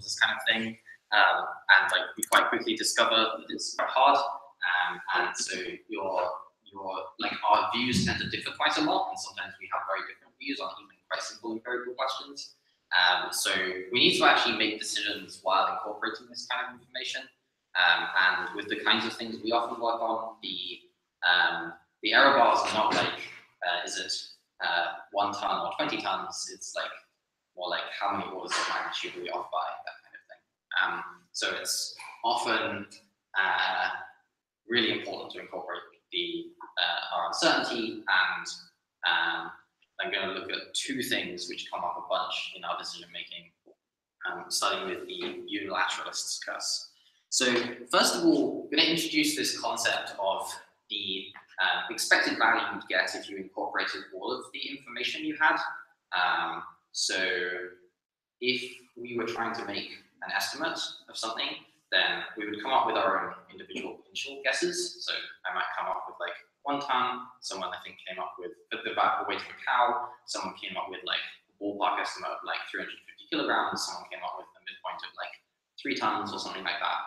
this kind of thing. And like we quite quickly discover that it's quite hard. And so our views tend to differ quite a lot, and sometimes we have very different views on even quite simple empirical questions. So we need to actually make decisions while incorporating this kind of information. And with the kinds of things we often work on, the error bars are not like, is it 1 ton or 20 tons? It's like more like how many orders of magnitude are we off by, that kind of thing. So it's often really important to incorporate our uncertainty, and I'm going to look at 2 things which come up a bunch in our decision making, starting with the unilateralist's curse. So first of all, I'm going to introduce this concept of the expected value you'd get if you incorporated all of the information you had. So if we were trying to make an estimate of something, then we would come up with our own individual initial guesses. So I might come up with like 1 ton, someone I think came up with the weight of a cow, someone came up with like a ballpark estimate of like 350 kilograms, someone came up with a midpoint of like 3 tons or something like that.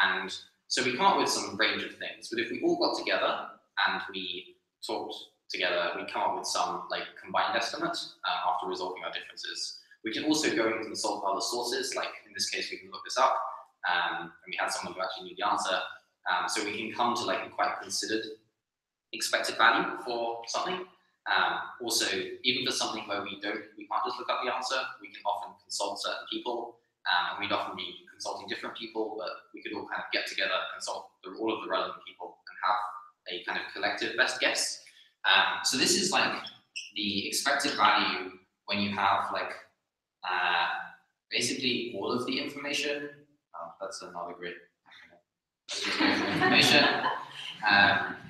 And so we come up with some range of things, but if we all got together and we talked together, we come up with some like combined estimate after resolving our differences. We can also go and consult other sources, like in this case, we can look this up, and we had someone who actually knew the answer. So we can come to like a quite considered expected value for something. Also, even for something where we can't just look up the answer, we can often consult certain people, and we'd often be consulting different people, but we could all kind of get together, consult all of the relevant people, and have a kind of collective best guess. So this is like the expected value when you have like basically all of the information. That's another great information.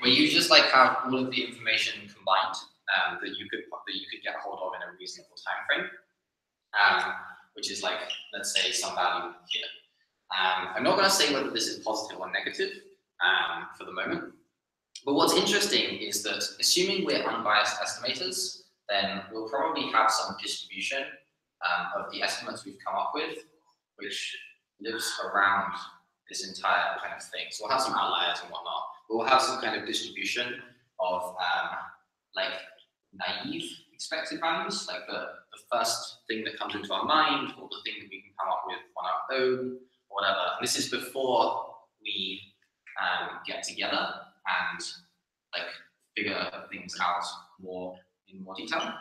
Where you just like have all of the information combined that you could get hold of in a reasonable time frame, which is like, let's say, some value here. I'm not going to say whether this is positive or negative for the moment, but what's interesting is that assuming we're unbiased estimators, then we'll probably have some distribution of the estimates we've come up with, which lives around this entire kind of thing. So we'll have some outliers and whatnot, but we'll have some kind of distribution of like naive expected values, like the first thing that comes into our mind, or the thing that we can come up with on our own, or whatever. And this is before we get together and like figure things out in more detail.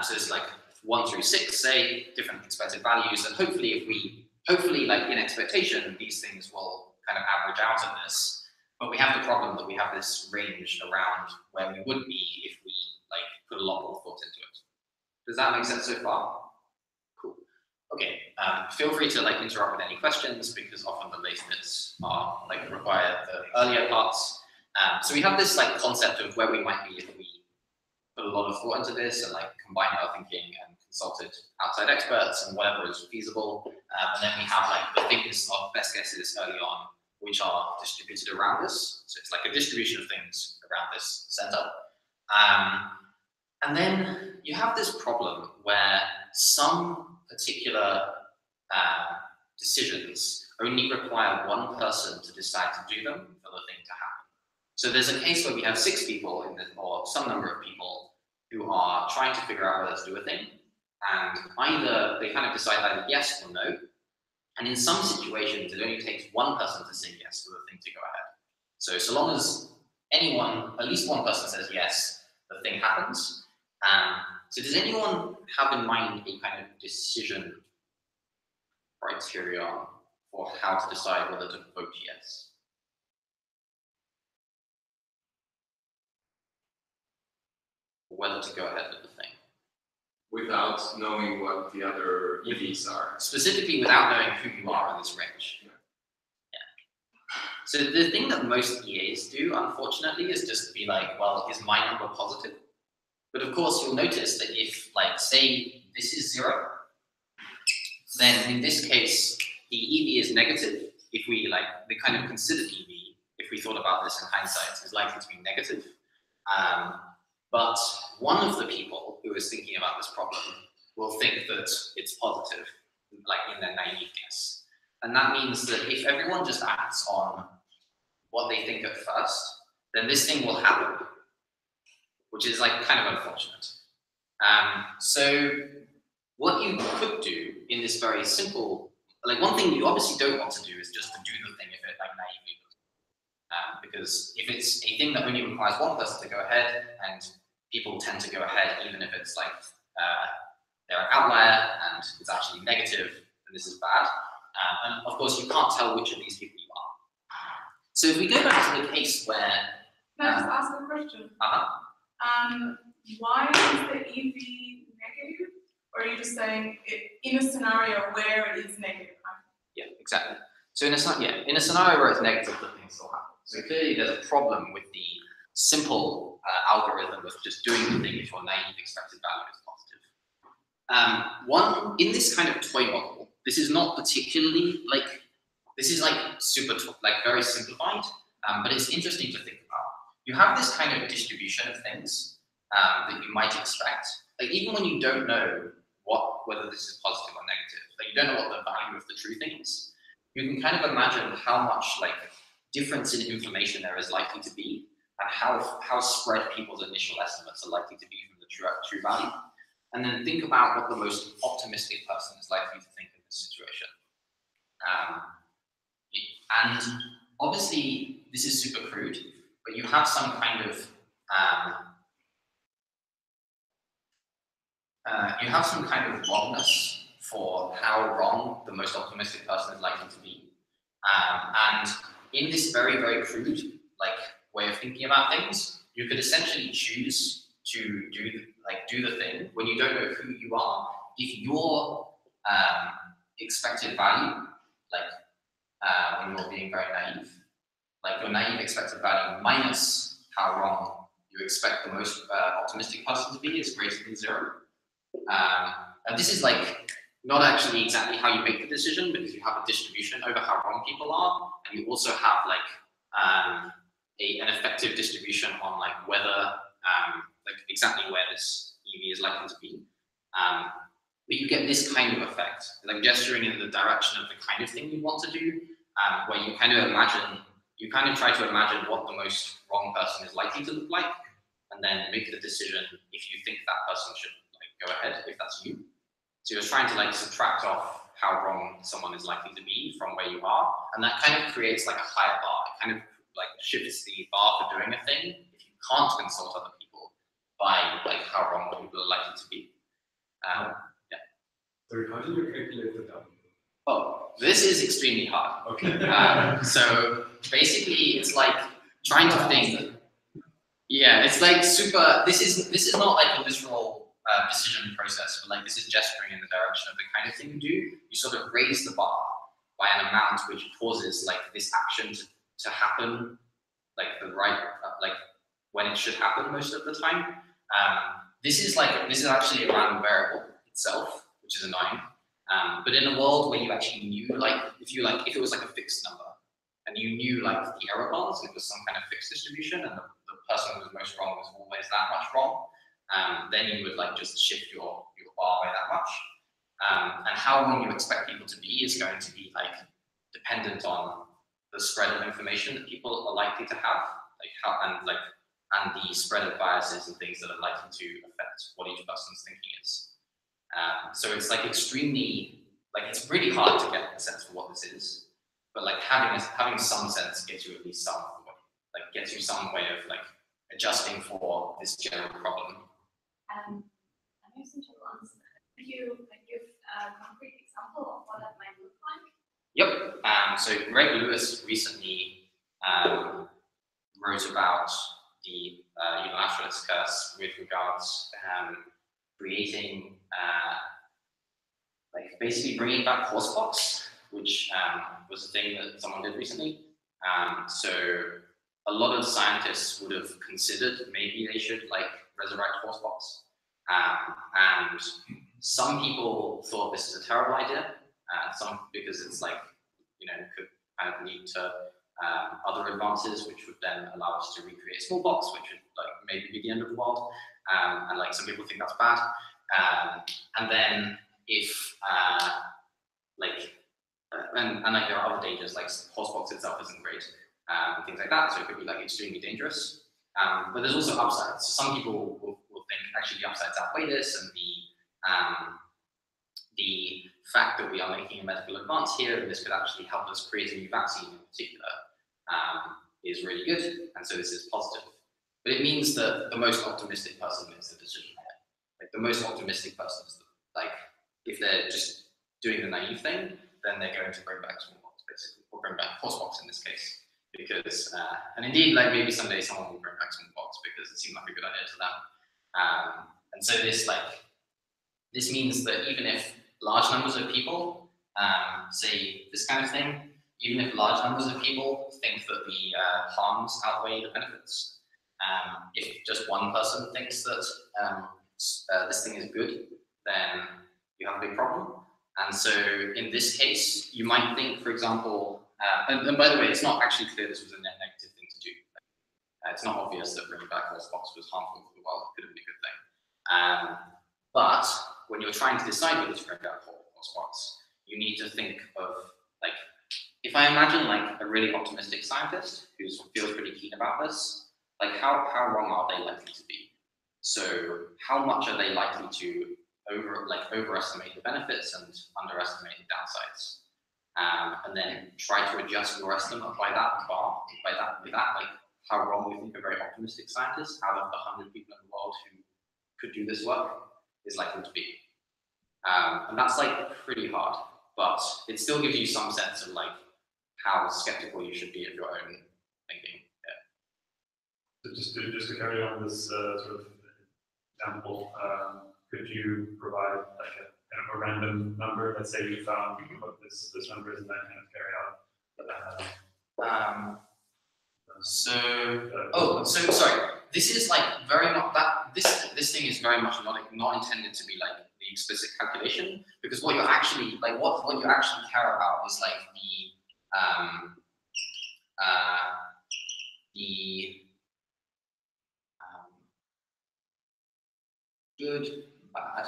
So it's like 1 through 6, say, different expected values, and hopefully, like in expectation, these things will kind of average out in this. But we have the problem that we have this range around where we would be if we like put a lot more thought into it. Does that make sense so far? Cool. Okay. Feel free to like interrupt with any questions, because often the later bits are like require the earlier parts. So we have this like concept of where we might be if we put a lot of thought into this and like combined our thinking and consulted outside experts and whatever is feasible. And then we have like the things of best guesses early on, which are distributed around this. So it's like a distribution of things around this center. And then you have this problem where some particular decisions only require one person to decide to do them for the thing to happen. So there's a case where we have 6 people in this, or some number of people who are trying to figure out whether to do a thing, and either they kind of decide either yes or no. And in some situations, it only takes one person to say yes for the thing to go ahead. So long as at least one person says yes, the thing happens. So does anyone have in mind a kind of decision criteria for how to decide whether to vote yes? Or whether to go ahead with the thing? Without knowing what the other EVs are. Specifically without knowing who you are in this range. Yeah. So the thing that most EAs do, unfortunately, is just be like, well, is my number positive? But of course, you'll notice that if, like, say this is 0, then in this case, the EV is negative. If we, like, the kind of considered EV, if we thought about this in hindsight, is likely to be negative. But one of the people who is thinking about this problem will think that it's positive. like in their naiveness. And that means that if everyone just acts on what they think at first, then this thing will happen, which is like kind of unfortunate. So what you could do in this very simple, like one thing you obviously don't want to do is just to do the thing if it like naively does. Because if it's a thing that only requires one person to go ahead, and people tend to go ahead even if it's like they're an outlier and it's actually negative, then this is bad. And of course, you can't tell which of these people you are. So if we go back to the case where... Can I just ask a question? Why is the EV negative? Or are you just saying it in a scenario where it is negative? Yeah, exactly. So in a scenario where it's negative, the thing still happens. So clearly there's a problem with the simple algorithm of just doing the thing if your naive expected value is positive. In this kind of toy model, this is not particularly like, this is like super, like very simplified, but it's interesting to think about. You have this kind of distribution of things that you might expect. Like even when you don't know whether this is positive or negative, like you don't know what the value of the true thing is, you can kind of imagine how much like difference in information there is likely to be, and how spread people's initial estimates are likely to be from the true value. And then think about what the most optimistic person is likely to think in this situation. And obviously, this is super crude, but you have some kind of wrongness for how wrong the most optimistic person is likely to be. And in this very, very crude like way of thinking about things, you could essentially choose to do the thing when you don't know who you are. If your expected value, when you're being very naive, like your naive expected value minus how wrong you expect the most optimistic person to be is greater than 0. And this is like not actually exactly how you make the decision, because you have a distribution over how wrong people are, and you also have like an effective distribution on like whether like exactly where this EV is likely to be. But you get this kind of effect, like gesturing in the direction of the kind of thing you want to do, where you kind of try to imagine what the most wrong person is likely to look like, and then make the decision if you think that person should like go ahead, if that's you. So you're trying to like subtract off how wrong someone is likely to be from where you are, and that kind of creates like a higher bar. It kind of like shifts the bar for doing a thing if you can't consult other people by like how wrong people are likely to be. Sorry, how did you calculate the W? Oh, this is extremely hard. Okay. So basically, it's like trying to think. Yeah, it's like super. This is not like a literal decision process, but like this is gesturing in the direction of the kind of thing you do. You sort of raise the bar by an amount which causes like this action to happen, like the right, like when it should happen most of the time. This is actually a random variable itself, which is annoying. But in a world where you actually knew, like if it was like a fixed number, and you knew like the error bars, and it was some kind of fixed distribution, and the person who was most wrong was always that much wrong, then you would like just shift your bar by that much. And how wrong you expect people to be is going to be like dependent on the spread of information that people are likely to have, and the spread of biases and things that are likely to affect what each person's thinking is. So it's like extremely, like it's really hard to get a sense for what this is, but like having some sense gets you at least some, like gets you some way of like adjusting for this general problem. I know some challenge. Could you give a concrete example of what that might look like? Yep. So Greg Lewis recently wrote about the unilateralist curse with regards creating, like basically bringing back horsebox, which was a thing that someone did recently. So a lot of scientists would have considered maybe they should like resurrect horsebox. And some people thought this is a terrible idea, because it's like, could kind of lead to other advances, which would then allow us to recreate smallpox, which would like maybe be the end of the world. And like some people think that's bad. And then if and like there are other dangers, like Horsepox itself isn't great, and things like that, so it could be like extremely dangerous. But there's also upsides. So some people will think actually the upsides outweigh this, and the fact that we are making a medical advance here, and this could actually help us create a new vaccine in particular, is really good, and so this is positive. But it means that the most optimistic person makes the decision. Like the most optimistic person is like, if they're just doing the naive thing, then they're going to bring back smallpox, basically, or bring back horsepox in this case, because, and indeed, like maybe someday someone will bring back smallpox because it seemed like a good idea to them. And so this means that even if large numbers of people say this kind of thing, even if large numbers of people think that the harms outweigh the benefits, if just one person thinks that this thing is good, then you have a big problem. And so in this case, you might think, for example, and by the way, it's not actually clear this was a net negative thing to do. It's not obvious that bringing back horsepox was harmful for the world. It could have been a good thing. But when you're trying to decide whether to bring back horsepox, you need to think of, like, if I imagine like a really optimistic scientist who feels pretty keen about this, like how wrong are they likely to be? So how much are they likely to overestimate the benefits and underestimate the downsides? And then try to adjust your estimate by that bar, with that, like how wrong you think a very optimistic scientist out of the 100 people in the world who could do this work is likely to be. And that's like pretty hard, but it still gives you some sense of like how skeptical you should be of your own thinking. Yeah. So just to carry on this sort of example, could you provide like a random number? Let's say you found what this number is, and then kind of carry out. So sorry. This is like very much that this thing is very much not intended to be like the explicit calculation, because what you're actually like what you actually care about is like good, bad.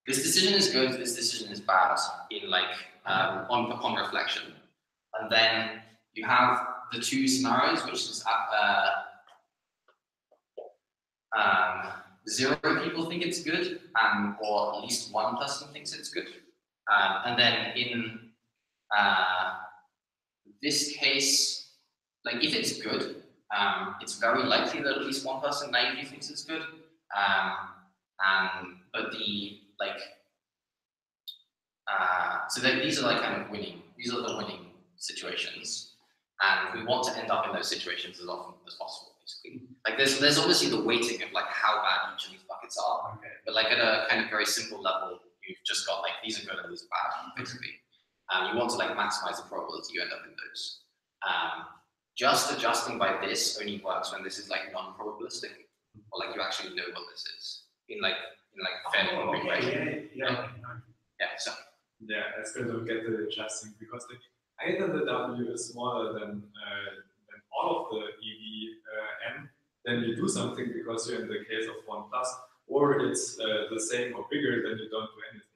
This decision is good, this decision is bad in like upon reflection. And then you have the two scenarios, which is 0 people think it's good, or at least one person thinks it's good. And then in this case, like if it's good, it's very likely that at least one person naively thinks it's good. But these are like kind of winning. These are the winning situations, and we want to end up in those situations as often as possible. Basically, like there's obviously the weighting of like how bad each of these buckets are, okay. But like at a kind of very simple level, you've just got like these are good and these are bad, basically. You want to like maximize the probability you end up in those. Just adjusting by this only works when this is like non-probabilistic, or like you actually know what this is in like fairly concrete way. Yeah. So. Yeah, it's going to get the adjusting because the either the W is smaller than all of the EV then you do something because you're in the case of 1+, or it's the same or bigger, then you don't do anything.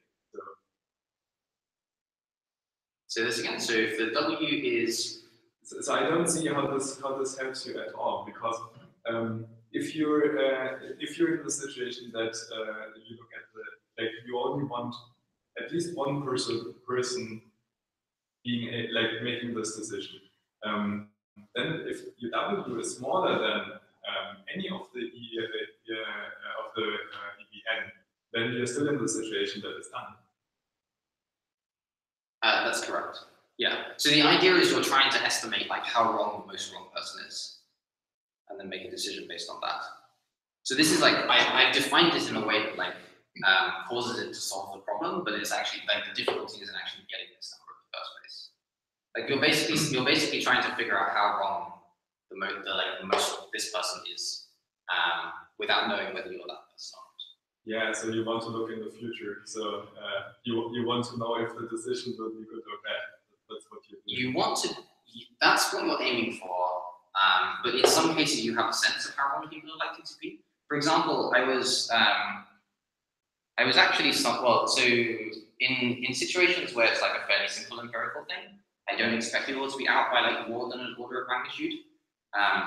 So this again. So if the W is so I don't see how this helps you at all, because if you're in the situation that you look at like you only want at least one person being making this decision, then if your W is smaller than any of the EVN, then you're still in the situation that it's done. That's correct. Yeah. So the idea is you're trying to estimate like how wrong the most wrong person is, and then make a decision based on that. So this is like I've defined this in a way that like causes it to solve the problem, but it's actually like the difficulty isn't actually getting this number in the first place. Like you're basically trying to figure out how wrong the most this person is, without knowing whether you're that person or not. Yeah, so you want to look in the future. So you want to know if the decision will be good or bad. That's what you do. You want to. That's what you're aiming for. But in some cases, you have a sense of how wrong people are likely to be. For example, I was I was actually well, so in situations where it's like a fairly simple empirical thing, I don't expect people to be out by like more than an order of magnitude.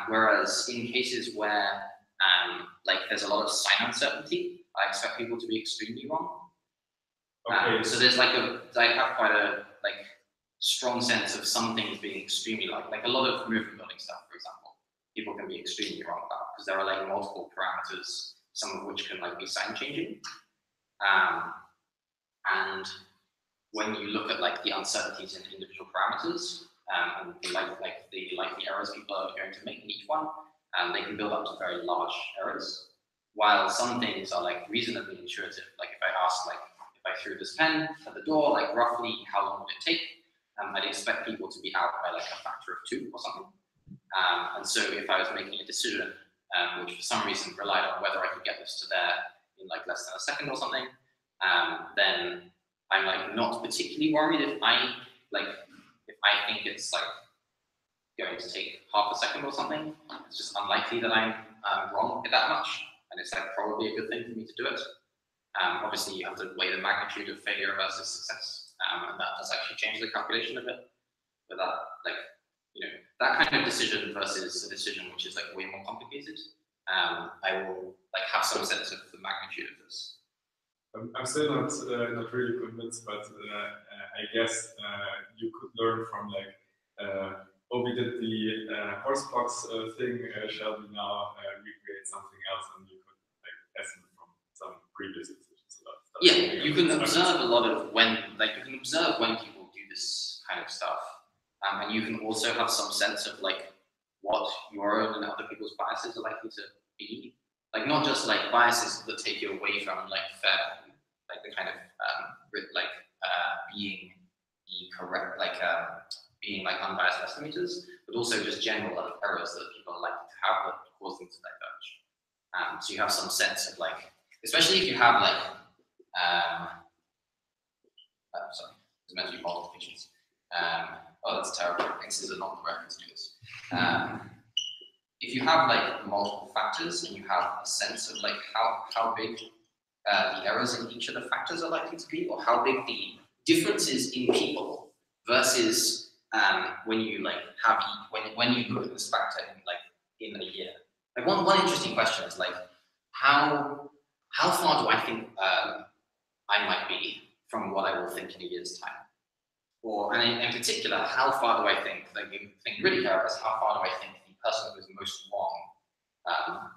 Whereas in cases where like there's a lot of sign uncertainty, I expect people to be extremely wrong. Okay. So there's like I have quite a like strong sense of some things being extremely like a lot of movement building stuff, for example, people can be extremely wrong about because there are like multiple parameters, some of which can like be sign changing. And when you look at like the uncertainties in individual parameters and the likely errors people are going to make in each one, they can build up to very large errors. While some things are like reasonably intuitive, like if I ask like if I threw this pen at the door, like roughly how long would it take? I'd expect people to be out by like a factor of 2 or something. And so if I was making a decision which for some reason relied on whether I could get this to there in like less than a second or something, then I'm like not particularly worried if I think it's like going to take half a second or something. It's just unlikely that I'm wrong that much, and it's like probably a good thing for me to do it. Obviously, you have to weigh the magnitude of failure versus success, and that does actually change the calculation a bit. But that, like, you know, that kind of decision versus a decision which is like way more complicated, I will like have some sense of the magnitude of this. I'm still not really convinced, but I guess you could learn from like, oh, we did the horse box thing. Shall we now recreate something else? And you could like lesson from some previous decisions. Yeah, you can observe a lot of when people do this kind of stuff, and you can also have some sense of like what your own and other people's biases are likely to be. Like not just like biases that take you away from like fair, like the kind of being the correct, being like unbiased estimators, but also just general errors that people are likely to have that cause them to diverge. So you have some sense of like, especially if you have like, sorry, it's meant to be multiplications. Oh, that's terrible. This is not the reference to do this. If you have like multiple factors and you have a sense of like how big the errors in each of the factors are likely to be, or how big the differences in people versus when you like have when you look at this factor in a year. Like one interesting question is like how far do I think I might be from what I will think in a year's time? Or and in particular, how far do I think, like the thing really here is how far do I think the person who is most wrong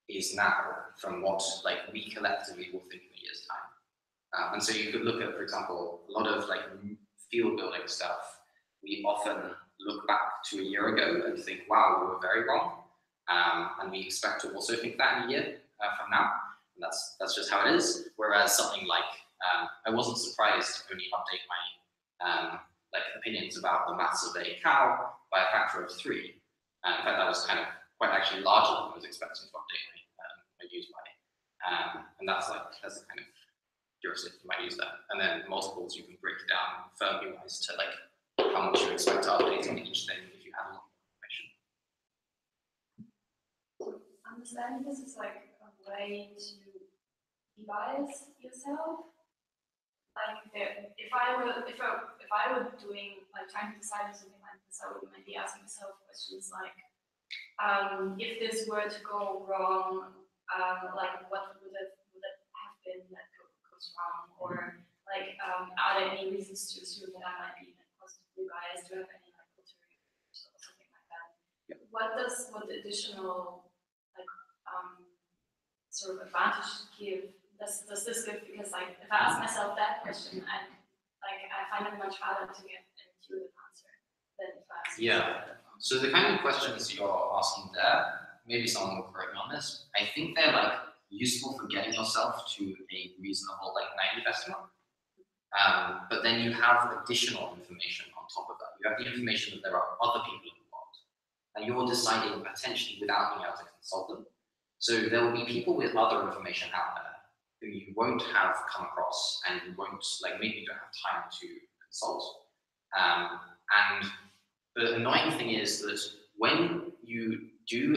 is now from what like we collectively will think in a year's time. And so you could look at, for example, a lot of like field building stuff. We often look back to a year ago and think, wow, we were very wrong. And we expect to also think that in a year from now. And that's just how it is. Whereas something like, I wasn't surprised to only update my like opinions about the maths of a cow by a factor of 3. In fact, that was kind of quite actually larger than I was expecting to update my views by. And that's the kind of heuristic you might use that. And then multiples you can break down firmly wise to like how much you expect to update on each thing if you have a lot more information. Understanding this is like a way to de-bias yourself. Like if I were doing like trying to decide something like this, I would might be asking myself questions like, if this were to go wrong, like what would it have been that goes wrong, or like are there any reasons to assume that I might be positively biased? Do I have any like ulterior motives or something like that? Yeah. What the additional like sort of advantage give? Does this give, because like if I ask myself that question, I find it much harder to get an intuitive answer than if I ask myself. So the kind of questions you're asking there, maybe someone will correct me on this. I think they're like useful for getting yourself to a reasonable like naive estimate. But then you have additional information on top of that. You have the information that there are other people involved, and you're deciding potentially without being able to consult them. So there will be people with other information out there who you won't have come across and you won't, like maybe you don't have time to consult. And the annoying thing is that when you do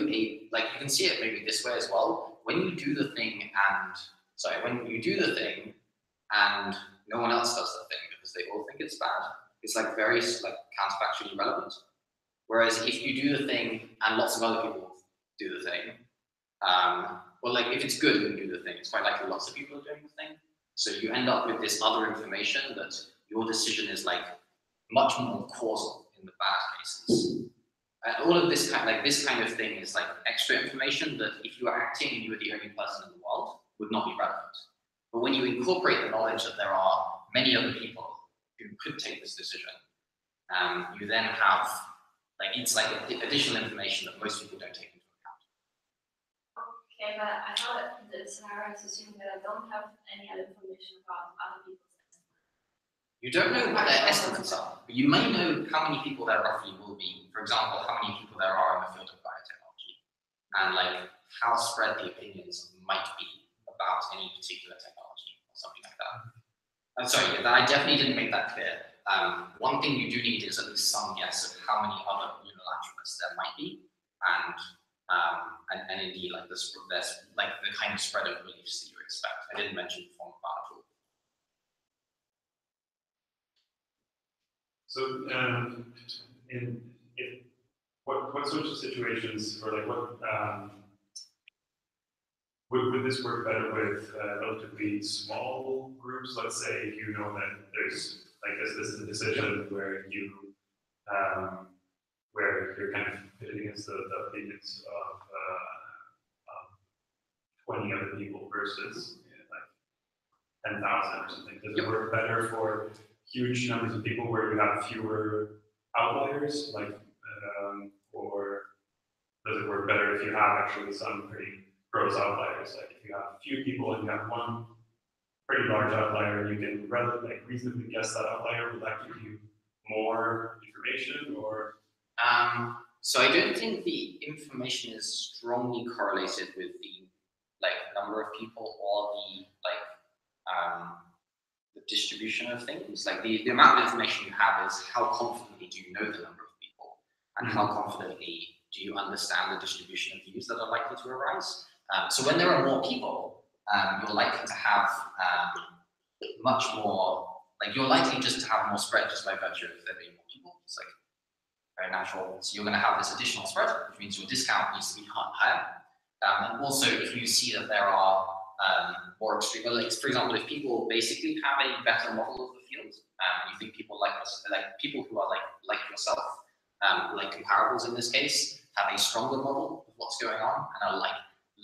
like you can see it maybe this way as well, when you do the thing and So when you do the thing and no one else does the thing because they all think it's bad, it's like very like counterfactually relevant. Whereas if you do the thing and lots of other people do the thing, well, like if it's good and you do the thing, it's quite likely lots of people are doing the thing. So you end up with this other information that your decision is like much more causal in the bad cases. All of this kind of thing is like extra information that if you were acting and you were the only person in the world would not be relevant. But when you incorporate the knowledge that there are many other people who could take this decision, you then have like it's like additional information that most people don't take into account. Okay, but I thought the scenario is assuming that I don't have any other information about other people's estimates. You don't know what their estimates are, but you may know how many people there roughly will be. For example, how many people there are in the field of biotechnology, and like how spread the opinions might be about any particular technology or something like that. I'm sorry, yeah, I definitely didn't make that clear. One thing you do need is at least some guess of how many other unilateralists there might be, and indeed like there's like the kind of spread of beliefs that you expect. I didn't mention the form of at all. So, what sorts of situations, or like what would this work better with relatively small groups? Let's say if you know that there's like this is a decision where you're kind of pitted against the opinions of 20 other people versus like 10,000 or something. Does it work better for huge numbers of people where you have fewer outliers, like, or does it work better if you have actually some pretty gross outliers? Like if you have a few people and you have one pretty large outlier, and you can reasonably guess that outlier, will that give you more information, or? So I don't think the information is strongly correlated with the number of people or the distribution of things. Like the amount of information you have is how confidently do you know the number of people, and how confidently do you understand the distribution of views that are likely to arise. So when there are more people, you're likely to have much more, like you're likely just to have more spread just by virtue of there being more people. It's like very natural. So you're going to have this additional spread, which means your discount needs to be higher. And also, if you see that there are more extreme, like for example, if people basically have a better model of the field, you think people like us, like people who are like yourself, like comparables in this case, have a stronger model of what's going on and are like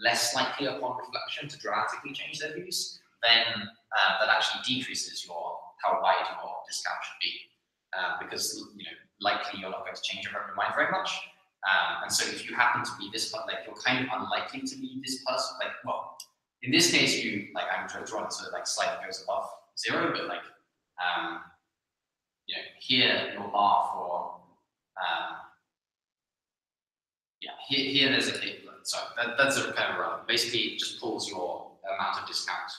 less likely upon reflection to dramatically change their views, then that actually decreases how wide your discount should be, because likely you're not going to change your mind very much. And so if you happen to be this, like you're kind of unlikely to be this person, like, well, in this case, I'm drawn to like slightly goes above 0, but like, here your bar for, here there's a case, sorry, that's a kind of relevant. Basically, it just pulls your amount of discount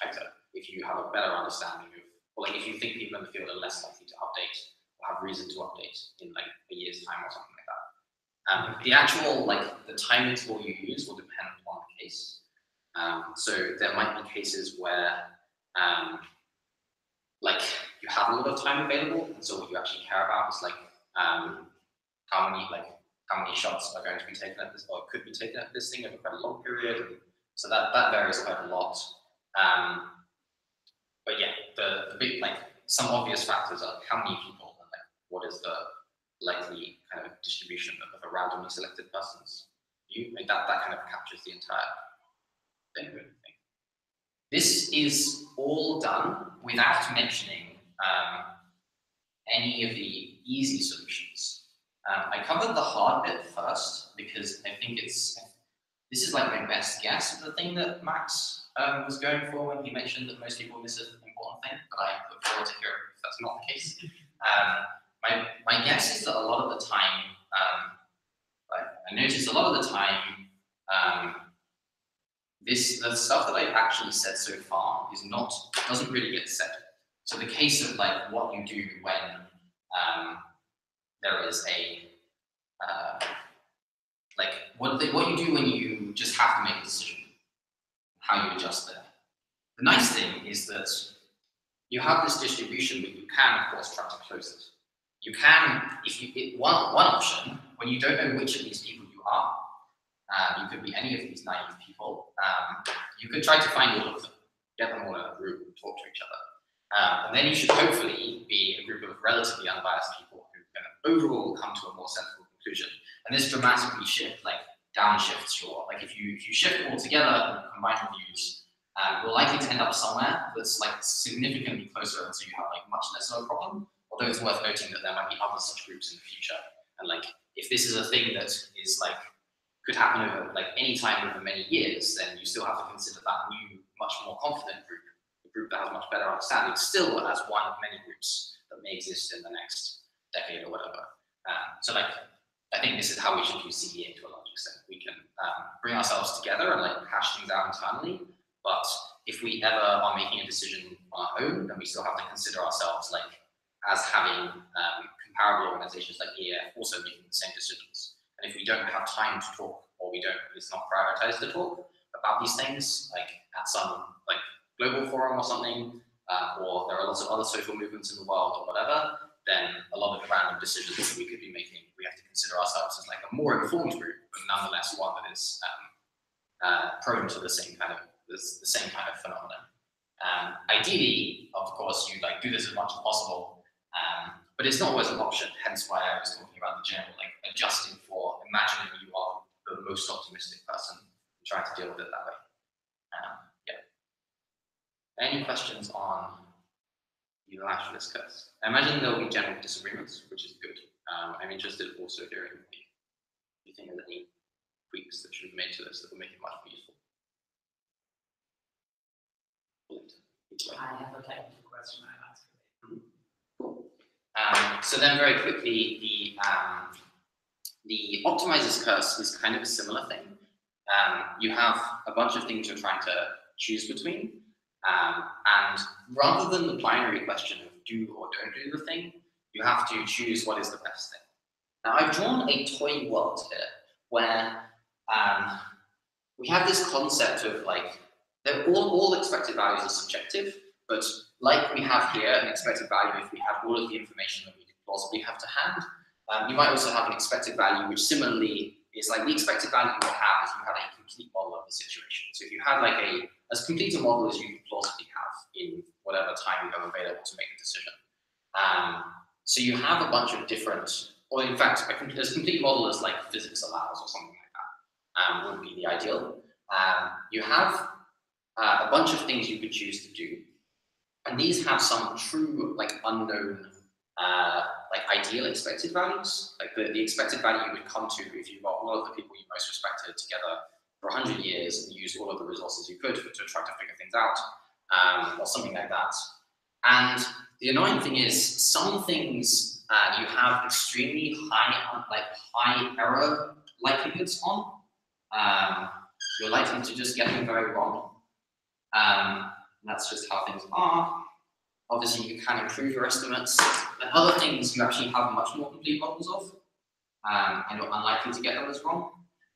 tighter if you have a better understanding of, or like if you think people in the field are less likely to update or have reason to update in like a year's time or something like that. The actual, the time interval you use will depend on the case. So there might be cases where, you have a lot of time available, and so what you actually care about is how many shots are going to be taken at this, or could be taken at this thing over quite a long period. And so that varies quite a lot. But yeah, the big some obvious factors are how many people and what is the likely kind of distribution of a randomly selected person's view. That kind of captures the entire thing. This is all done without mentioning any of the easy solutions. I covered the hard bit first because I think this is like my best guess of the thing that Max was going for when he mentioned that most people miss an important thing, but I look forward to hearing if that's not the case. My guess is that a lot of the time, I noticed a lot of the time, the stuff that I've actually said so far doesn't really get said. So the case of what you do when there is a what you do when you just have to make a decision, how you adjust there. The nice thing is that you have this distribution, but you can, of course, try to close it. You can, if you one option, when you don't know which of these people you are, you could be any of these naive people, you could try to find all of them, get them all in a group and talk to each other. And then you should hopefully be a group of relatively unbiased people who can overall come to a more sensible conclusion. And this dramatically downshifts your, like if you shift all together and combine your views, you're likely to end up somewhere that's like significantly closer, and so you have like much less of a problem. Although it's worth noting that there might be other such groups in the future. And like, if this is a thing that is like, could happen over like any time over many years, then you still have to consider that new, much more confident group, a group that has much better understanding, still as one of many groups that may exist in the next decade or whatever. So like, I think this is how we should use CEA to a large extent. We can bring ourselves together and like hash things out internally, but if we ever are making a decision on our own, then we still have to consider ourselves like as having comparable organizations like EAF also making the same decisions. And if we don't have time to talk, or it's not prioritized to talk about these things, like at some like global forum or something, or there are lots of other social movements in the world or whatever, then a lot of the random decisions that we could be making, we have to consider ourselves as like a more informed group, but nonetheless one that is prone to the same kind of phenomenon. Ideally, of course, you like do this as much as possible, but it's not always an option. Hence why I was talking about the general, like adjusting for imagining you are the most optimistic person and trying to deal with it that way. Yeah. Any questions on unilateralist curse? I imagine there will be general disagreements, which is good. I'm interested also hearing if you think there's any tweaks that should be made to this that will make it much more useful. I have a technical question I'll ask you. Cool. So then very quickly, the optimizer's curse is kind of a similar thing. You have a bunch of things you're trying to choose between, and rather than the binary question of do or don't do the thing, you have to choose what is the best thing. Now I've drawn a toy world here where we have this concept of like, all expected values are subjective, but like we have here an expected value if we have all of the information that we could plausibly have to hand. You might also have an expected value which similarly is like the expected value you would have if you had a complete model of the situation. So if you had like as complete a model as you could plausibly have in whatever time you have available to make a decision. So you have a bunch of different, or in fact, as complete model as like physics allows or something like that would be the ideal. You have a bunch of things you could choose to do. And these have some true, like unknown, like ideal expected values. Like the expected value you would come to if you got all of the people you most respected together for 100 years and used all of the resources you could to try to figure things out, or something like that. And the annoying thing is, some things you have extremely high error likelihoods on. You're likely to just get them very wrong. That's just how things are. Obviously, you can improve your estimates. But other things you actually have much more complete models of, and you're unlikely to get them as wrong.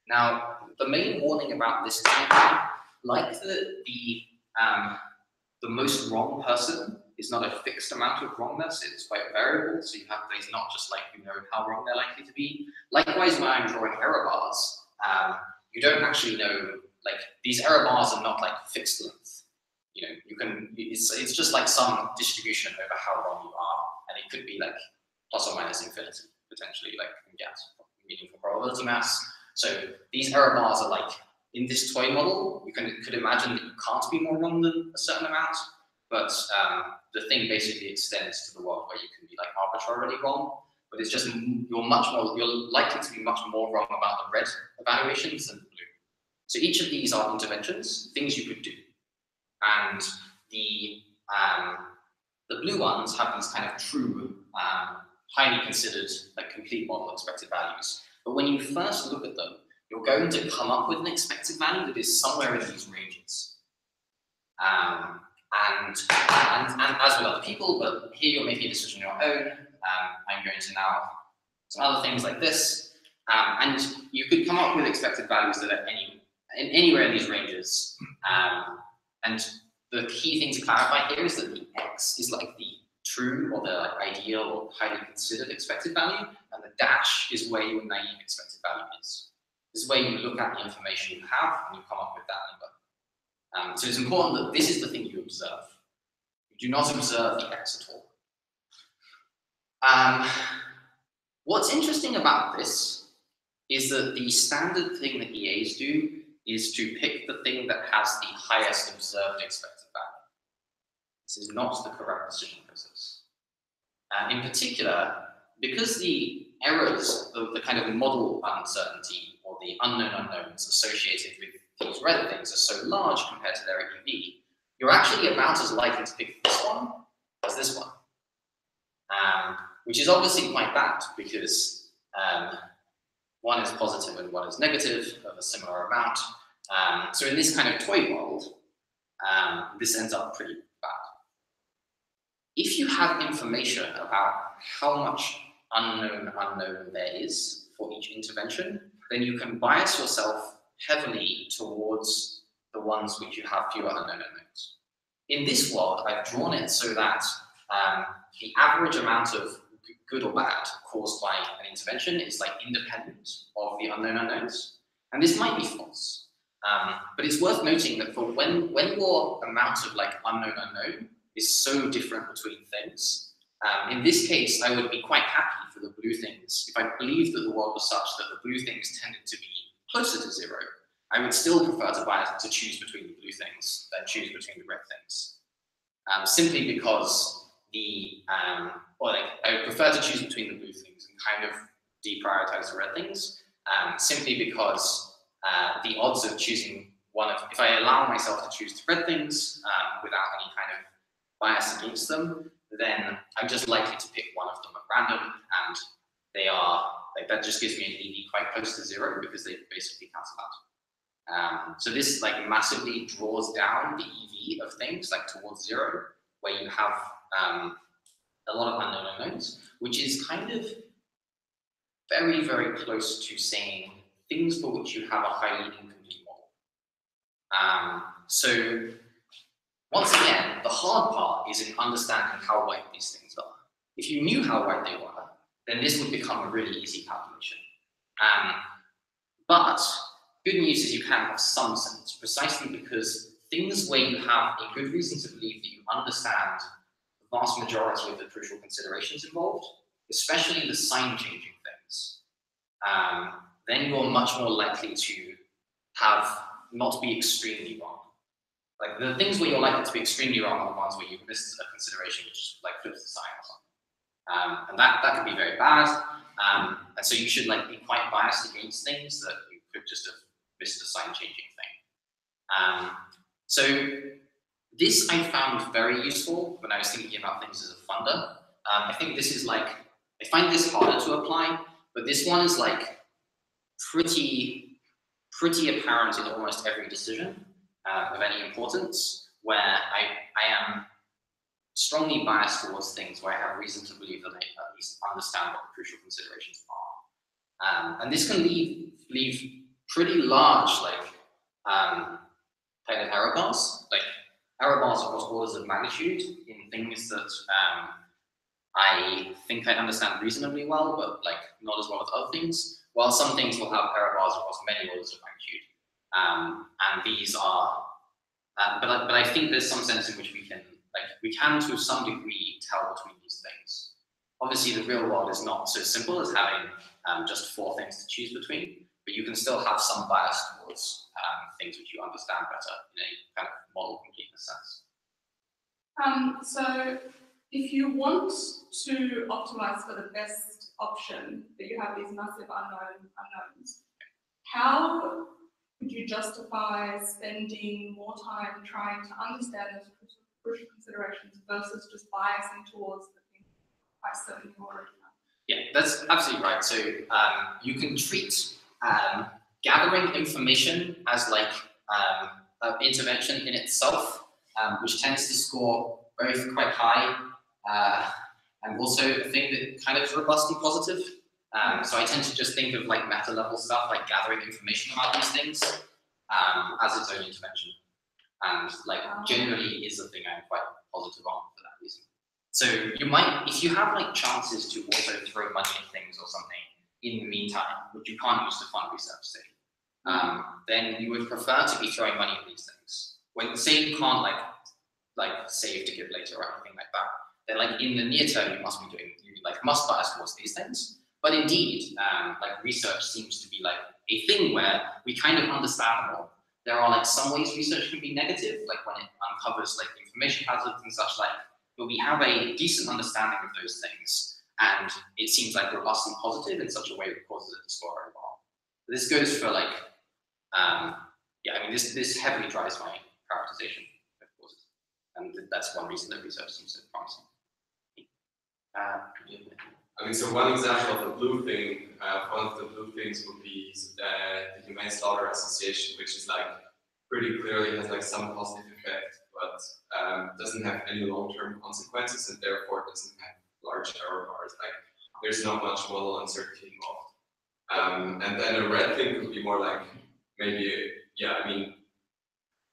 Now, the main warning about this diagram, like the most wrong person is not a fixed amount of wrongness, it's quite variable, so you have things not just like you know how wrong they're likely to be. Likewise, when I'm drawing error bars, you don't actually know, like these error bars are not like fixed length. You know, you can, it's just like some distribution over how wrong you are, and it could be like plus or minus infinity, potentially, like you get meaningful probability mass. So these error bars are like, in this toy model, you could imagine that you can't be more wrong than a certain amount, but the thing basically extends to the world where you can be like arbitrarily wrong, but it's just, you're likely to be much more wrong about the red evaluations than the blue. So each of these are interventions, things you could do. And the blue ones have these kind of true, highly considered, like complete model expected values. But when you first look at them, you're going to come up with an expected value that is somewhere in these ranges. And as with other people, but here you're making a decision on your own. I'm going to now some other things like this. And you could come up with expected values that are anywhere in these ranges. And the key thing to clarify here is that the x is like the true or the ideal or highly considered expected value, and the dash is where your naive expected value is. This is where you look at the information you have and you come up with that number. So it's important that this is the thing you observe. You do not observe the x at all. What's interesting about this is that the standard thing that EAs do is to pick the thing that has the highest observed expected value. This is not the correct decision process. In particular, because the errors, the kind of model uncertainty or the unknown unknowns associated with these red things are so large compared to their EV, you're actually about as likely to pick this one as this one. Which is obviously quite bad because one is positive and one is negative of a similar amount. So in this kind of toy world, this ends up pretty bad. If you have information about how much unknown there is for each intervention, then you can bias yourself heavily towards the ones which you have fewer unknown unknowns. In this world, I've drawn it so that the average amount of good or bad caused by an intervention is like independent of the unknown unknowns. And this might be false. But it's worth noting that for when your amount of like unknown is so different between things, in this case, I would be quite happy for the blue things. If I believed that the world was such that the blue things tended to be closer to 0, I would still prefer to choose between the blue things than choose between the red things. Simply because I would prefer to choose between the blue things and kind of deprioritize the red things, simply because the odds of choosing if I allow myself to choose the red things without any kind of bias against them, then I'm just likely to pick one of them at random, and they are, that just gives me an EV quite close to 0 because they basically cancel out. So this like massively draws down the EV of things like towards 0, where you have a lot of unknown unknowns, which is kind of very, very close to saying things for which you have a highly incomplete model. So once again, the hard part is in understanding how white these things are. If you knew how white they were, then this would become a really easy calculation. But good news is you can have some sense, precisely because things where you have a good reason to believe that you understand the vast majority of the crucial considerations involved, especially the sign-changing things, then you're much more likely to not be extremely wrong. Like the things where you're likely to be extremely wrong are the ones where you've missed a consideration which like flips the sign or something. And that can be very bad. And so you should like be quite biased against things that you could just have missed a sign-changing thing. So this I found very useful when I was thinking about things as a funder. I think this is like, I find this harder to apply, but this one is like pretty apparent in almost every decision of any importance, where I am strongly biased towards things where I have reason to believe that I at least understand what the crucial considerations are. And this can leave pretty large kind of error bars, like error bars across orders of magnitude in things that I think I understand reasonably well, but like not as well as other things, while some things will have error bars across many orders of magnitude. And these are, but I think there's some sense in which we can to some degree tell between these things. Obviously, the real world is not so simple as having just 4 things to choose between, but you can still have some bias towards things which you understand better in a kind of model completeness sense. So if you want to optimize for the best option, but you have these massive unknowns, how would you justify spending more time trying to understand those crucial considerations versus just biasing towards the thing I certainly already know? Yeah, that's absolutely right. So you can treat gathering information as like an intervention in itself, which tends to score both quite high and also a thing that kind of is robustly positive. So I tend to just think of like meta level stuff, like gathering information about these things as its own intervention. and like generally is a thing I'm quite positive on for that reason. So you might, if you have like chances to also throw money at things or something in the meantime, which you can't use to fund research, say, then you would prefer to be throwing money at these things. When say you can't like save to give later or anything like that, then like in the near term you must be doing, you like must bias towards these things. But indeed, like research seems to be like a thing where we kind of understand more. There are like some ways research can be negative, like when it uncovers like information hazards and such like, but we have a decent understanding of those things, and it seems like robustly positive in such a way that causes it to score very well. This goes for like, yeah, I mean, this heavily drives my prioritization of courses, and that's one reason that research seems so promising. I mean, so one example of the blue thing, one of the blue things would be the Humane Slaughter Association, which is like pretty clearly has like some positive effect, but doesn't have any long-term consequences and therefore doesn't have large error bars. Like there's not much model uncertainty involved. And then a red thing could be more like maybe, yeah, I mean,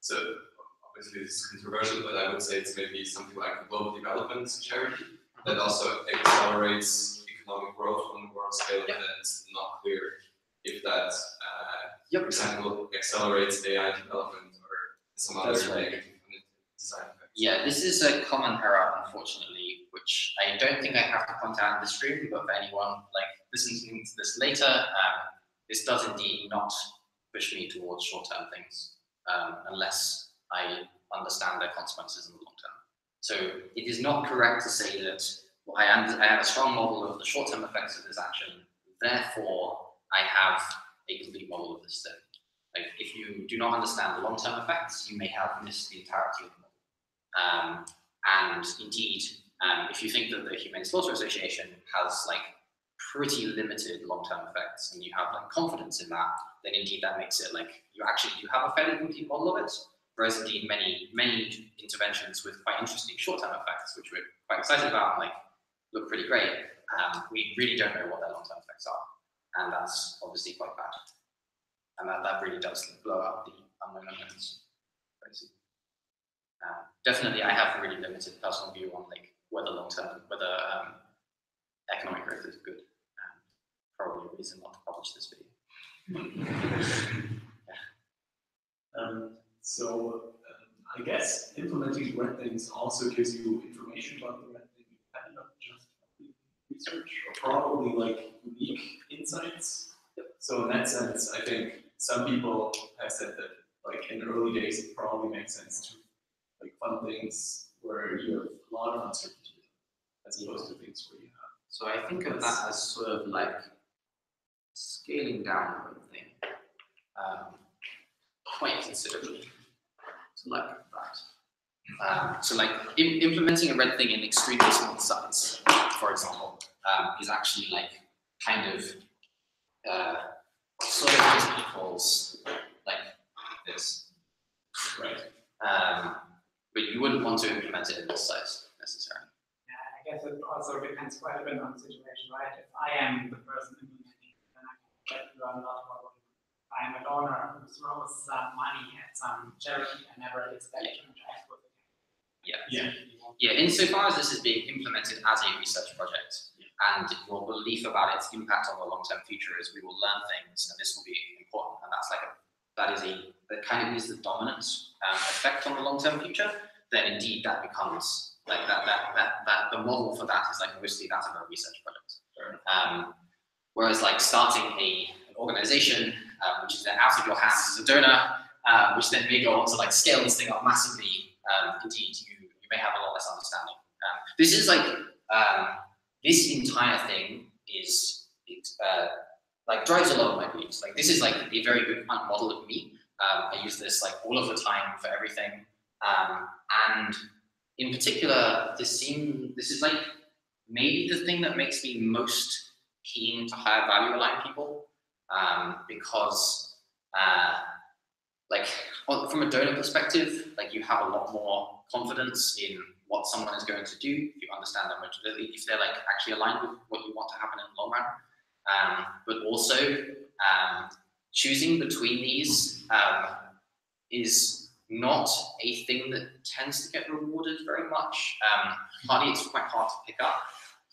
so obviously this is controversial, but I would say it's maybe something like a global development charity that also accelerates economic growth on the world scale, and it's not clear if that, for example, accelerates AI development or some other negative side effects. Yeah, this is a common error, unfortunately, which I don't think I have to point out in the stream, but for anyone like listening to this later, this does indeed not push me towards short-term things, unless I understand their consequences in the long term. So it is not correct to say that I have a strong model of the short-term effects of this action, therefore I have a complete model of this thing. Like if you do not understand the long-term effects, you may have missed the entirety of the model. And indeed, if you think that the Humane Slaughter Association has like pretty limited long-term effects and you have like confidence in that, then indeed that makes it like you have a fairly complete model of it. Whereas indeed many interventions with quite interesting short-term effects, which we're quite excited about, like look pretty great, we really don't know what their long-term effects are, and that's obviously quite bad. And that really does blow up the unknown unknowns. Definitely, I have a really limited personal view on like whether economic growth is good. Probably a reason not to publish this video. I guess implementing red things also gives you information about the red thing and not just research, or probably like unique insights. So in that sense, I think some people have said that like in the early days it probably makes sense to like fund things where you have a lot of uncertainty as opposed to things where you have. So I think of that as sort of like scaling down the red thing quite considerably. So like that. So like implementing a red thing in extremely small size, for example, is actually like kind of sort of equals like this, right? But you wouldn't want to implement it in this size necessarily. Yeah, I guess it also depends quite a bit on the situation, right? If I am the person implementing it, then I can learn a lot about what I am a donor who throws some money at some charity I never expect to interact with again. Yeah. Insofar as this is being implemented as a research project, and your belief about its impact on the long-term future is we will learn things, and this will be important, and that kind of is the dominant effect on the long-term future. Then indeed that becomes like that the model for that is like mostly that of a research project. Whereas like starting an organization, which is then out of your hands as a donor, which then may go on to like scale this thing up massively, indeed you may have a lot less understanding. This is like, this entire thing like drives a lot of my beliefs. Like this is like a very good model of me. I use this like all of the time for everything. And in particular, this is like maybe the thing that makes me most keen to higher value align people, because like from a donor perspective, like you have a lot more confidence in what someone is going to do if you understand their motivation, if they're like actually aligned with what you want to happen in the long run. But also choosing between these is not a thing that tends to get rewarded very much. Partly it's quite hard to pick up.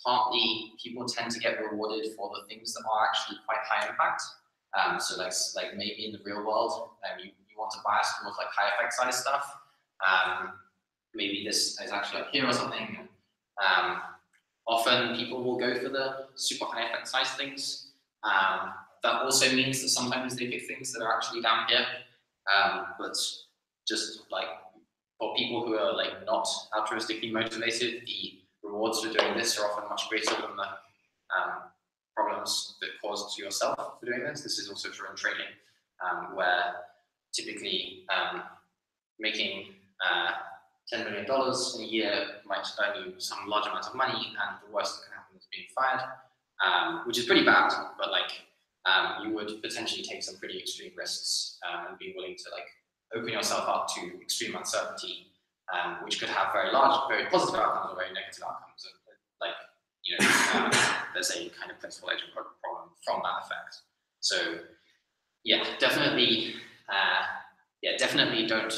Partly people tend to get rewarded for the things that are actually quite high impact. So like maybe in the real world, you want to bias towards like high effect size stuff. Maybe this is actually up here or something. Often people will go for the super high effect size things. That also means that sometimes they pick things that are actually down here. But just like for people who are like not altruistically motivated, the rewards for doing this are often much greater than the problems that caused to yourself for doing this. This is also true in trading, where typically making $10 million in a year might earn you some large amount of money, and the worst that can happen is being fired, which is pretty bad, but like you would potentially take some pretty extreme risks and be willing to like open yourself up to extreme uncertainty, which could have very positive outcomes or very negative outcomes. And, like, you know, there's a kind of principal agent problem from that effect. So yeah, definitely don't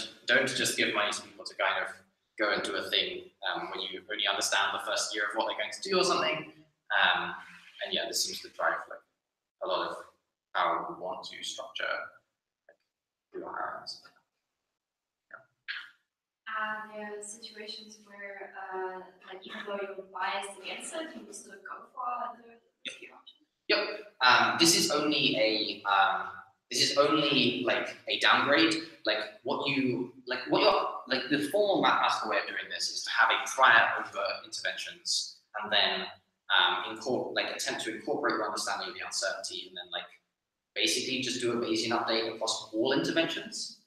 just give money to people to kind of go and do a thing when you only understand the first year of what they're going to do or something. And yeah, this seems to drive like a lot of how we want to structure like, our hirings. There are situations where, like, even though you're biased against it, you will still go for the option. Yep. This is only like a downgrade. The formal mathematical way of doing this is to have a prior over interventions, and then attempt to incorporate your understanding of the uncertainty, and then like basically just do a Bayesian update across all interventions.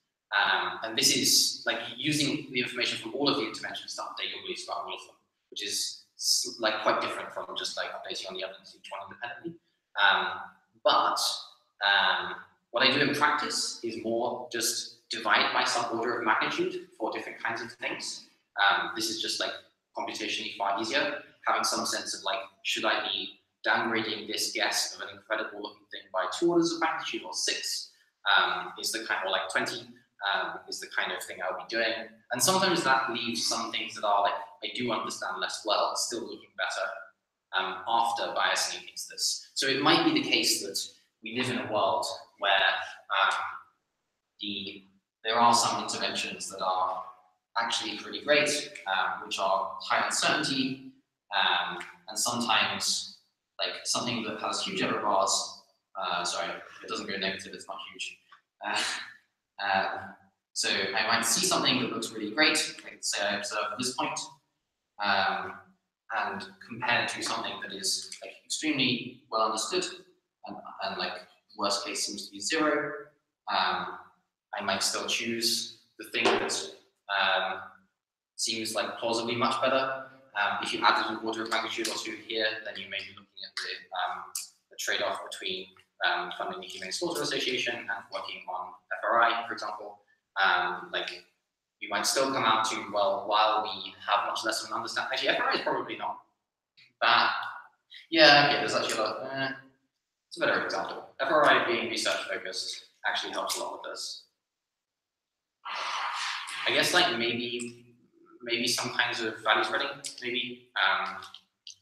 And this is like using the information from all of the interventions to update your beliefs about all of them, which is like quite different from just like updating on the evidence each one independently. But what I do in practice is more just divide by some order of magnitude for different kinds of things. This is just like computationally far easier, having some sense of like, should I be downgrading this guess of an incredible looking thing by 2 orders of magnitude or 6? Is the kind, or like 20 is the kind of thing I'll be doing. And sometimes that leaves some things that are like, I do understand less well, still looking better after biasing against this. So it might be the case that we live in a world where there are some interventions that are actually pretty great, which are high uncertainty, and sometimes like something that has huge error bars. Sorry, it doesn't go negative, it's not huge. So I might see something that looks really great, like say I observe at this point, and compared to something that is like extremely well understood, and like worst case seems to be 0, I might still choose the thing that seems like plausibly much better. If you added an order of magnitude or 2 here, then you may be looking at the trade-off between funding the Humane Slaughter Association and working on FRI, for example. Like you might still come out to, well, while we have much less of an understanding, actually FRI is probably not that. Yeah, okay, there's actually a lot. It's a better example. FRI being research focused actually helps a lot with this. I guess like maybe some kinds of value spreading, maybe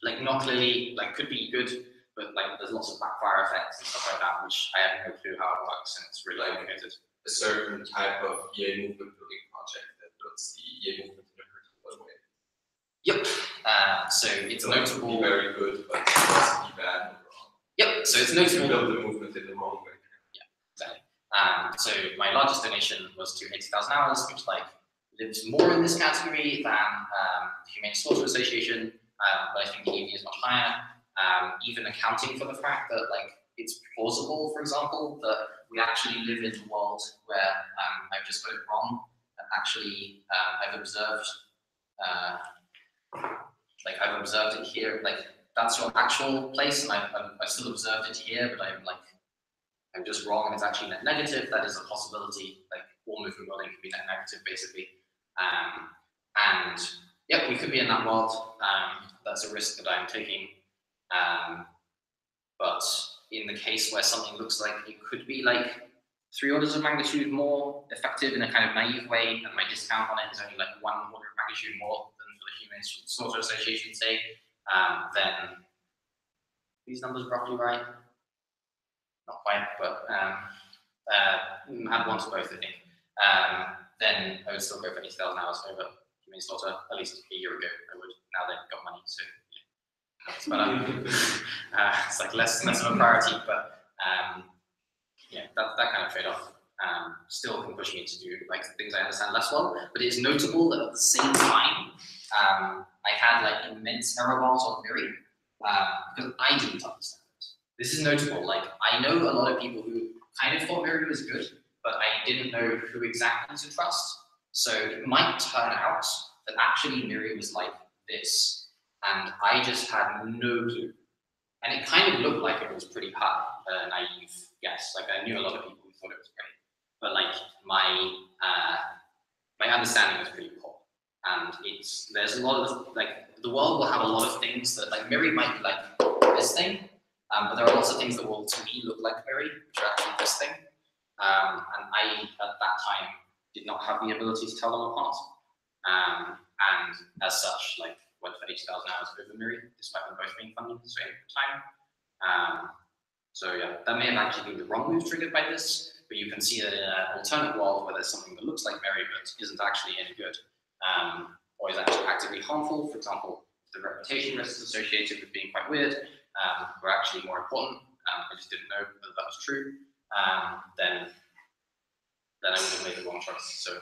like not clearly, like could be good, but like there's lots of backfire effects and stuff like that, which I have no clue how it works, and it's really complicated. A certain type of EA movement building project that builds the EA movement in a particular way. Yep. So it's notable. Be very good, but it must be bad overall. Yep. So it's notable. You build the movement in the wrong way. Yeah, exactly. So my largest donation was to 80,000 hours, which like lives more in this category than the Humane Slaughter Association, but I think the EV is much higher. Even accounting for the fact that like it's plausible, for example, that we actually live in a world where I've just got it wrong, and actually I've observed it here, like that's your actual place, and I've still observed it here, but I'm just wrong, and it's actually net negative. That is a possibility. Like all movement building can be net negative, basically. And yeah, we could be in that world. That's a risk that I'm taking. But in the case where something looks like it could be like 3 orders of magnitude more effective in a kind of naive way, and my discount on it is only like 1 order of magnitude more than for the Humane Slaughter Association, say, then these numbers roughly right? Not quite, but add 1 to both, I think. Then I would still go for 80,000 hours over Humane Slaughter, at least a year ago I would. Now they've got money, so but it's like less of a priority, but yeah, that kind of trade-off still can push me to do like things I understand less well. But it is notable that at the same time, I had like immense error bars on Miri because I didn't understand it. This is notable. Like I know a lot of people who kind of thought Miri was good, but I didn't know who exactly to trust. So it might turn out that actually Miri was like this, and I just had no clue. And it kind of looked like it was pretty high, naive guess. Like I knew a lot of people who thought it was great, but like my understanding was pretty poor. And there's a lot of like the world will have a lot of things that like Miri might be like this thing, but there are lots of things that will to me look like Miri, which are actually this thing. And I at that time did not have the ability to tell them apart. And as such, like went for 80,000 hours over Miri, despite them both being funded at the same time. So yeah, that may have actually been the wrong move triggered by this, but you can see that in an alternate world where there's something that looks like Miri but isn't actually any good, or is actually actively harmful. For example, the reputation risks associated with being quite weird were actually more important. I just didn't know that that was true. Then I would have made the wrong choice. So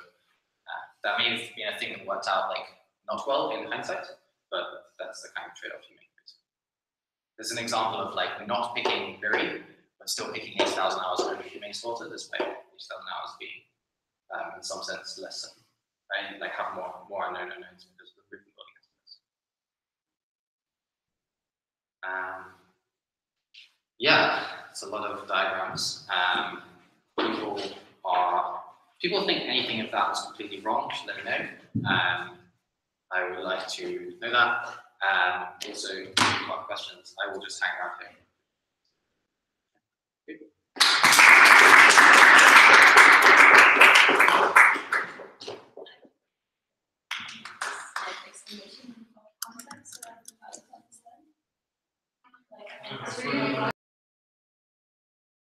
that may have been a thing that worked out like not well in hindsight, but that's the kind of trade-off you make. There's an example of like not picking Miri, but still picking 8,000 hours over Humane Slaughter, despite 8,000 hours being, in some sense, less than, right? Like have more unknown unknowns because of the proof building aspects. Yeah, it's a lot of diagrams. People think anything of that was completely wrong. Should let me know. I would like to know that. Also, if you have questions, I will just hang around here.